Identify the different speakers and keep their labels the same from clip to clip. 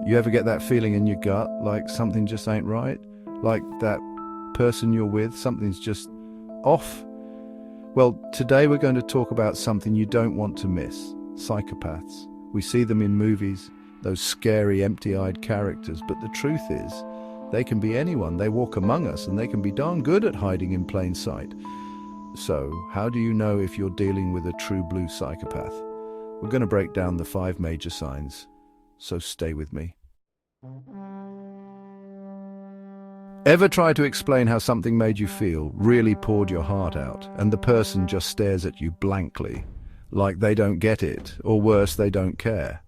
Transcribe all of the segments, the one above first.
Speaker 1: You ever get that feeling in your gut, like something just ain't right? Like that person you're with, something's just off? Well, today we're going to talk about something you don't want to miss: psychopaths. We see them in movies, those scary, empty-eyed characters, but the truth is, they can be anyone. They walk among us, and they can be darn good at hiding in plain sight. So, how do you know if you're dealing with a true blue psychopath? We're going to break down the 5 major signs, so stay with me. Ever try to explain how something made you feel, really poured your heart out, and the person just stares at you blankly, like they don't get it, or worse, they don't care?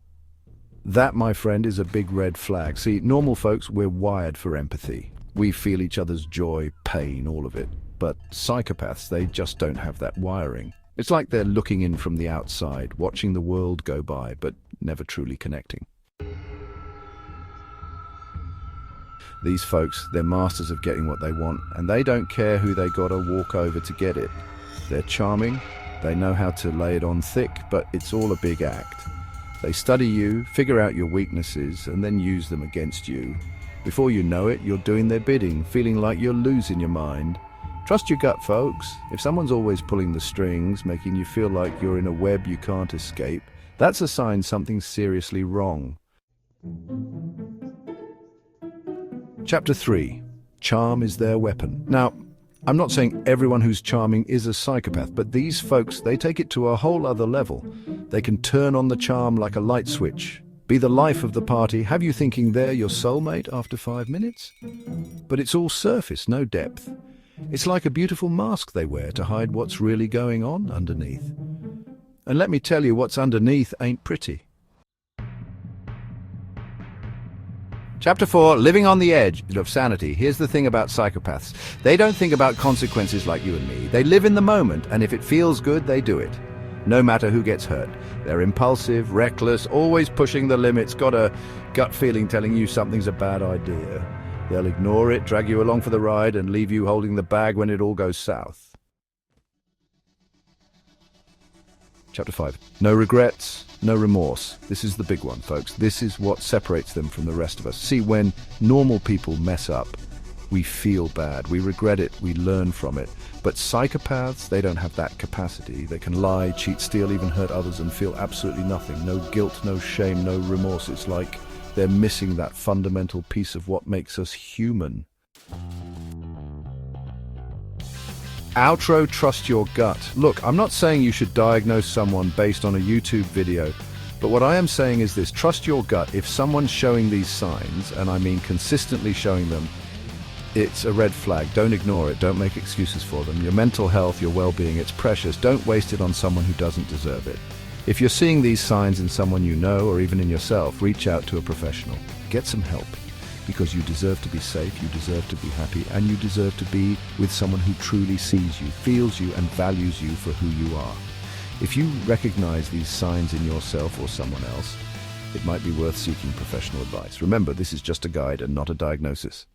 Speaker 1: That, my friend, is a big red flag. See, normal folks, we're wired for empathy. We feel each other's joy, pain, all of it. But psychopaths, they just don't have that wiring. It's like they're looking in from the outside, watching the world go by, but never truly connecting. These folks, they're masters of getting what they want, and they don't care who they gotta walk over to get it. They're charming, they know how to lay it on thick, but it's all a big act. They study you, figure out your weaknesses, and then use them against you. Before you know it, you're doing their bidding, feeling like you're losing your mind. Trust your gut, folks. If someone's always pulling the strings, making you feel like you're in a web you can't escape, that's a sign something's seriously wrong. Chapter 3. Charm is their weapon. Now, I'm not saying everyone who's charming is a psychopath, but these folks, they take it to a whole other level. They can turn on the charm like a light switch, be the life of the party, have you thinking they're your soulmate after 5 minutes. But it's all surface, no depth. It's like a beautiful mask they wear to hide what's really going on underneath. And let me tell you, what's underneath ain't pretty. Chapter 4, Living on the Edge of Sanity. Here's the thing about psychopaths. They don't think about consequences like you and me. They live in the moment, and if it feels good, they do it. No matter who gets hurt. They're impulsive, reckless, always pushing the limits, got a gut feeling telling you something's a bad idea. They'll ignore it, drag you along for the ride, and leave you holding the bag when it all goes south. Chapter 5. No regrets, no remorse. This is the big one, folks. This is what separates them from the rest of us. See, when normal people mess up, we feel bad, we regret it, we learn from it. But psychopaths, they don't have that capacity. They can lie, cheat, steal, even hurt others and feel absolutely nothing. No guilt, no shame, no remorse. It's like they're missing that fundamental piece of what makes us human. Outro, trust your gut. Look, I'm not saying you should diagnose someone based on a YouTube video, but what I am saying is this: trust your gut. If someone's showing these signs, and I mean consistently showing them, it's a red flag. Don't ignore it. Don't make excuses for them. Your mental health, your well-being, it's precious. Don't waste it on someone who doesn't deserve it. If you're seeing these signs in someone you know, or even in yourself, reach out to a professional. Get some help. Because you deserve to be safe, you deserve to be happy, and you deserve to be with someone who truly sees you, feels you, and values you for who you are. If you recognize these signs in yourself or someone else, it might be worth seeking professional advice. Remember, this is just a guide and not a diagnosis.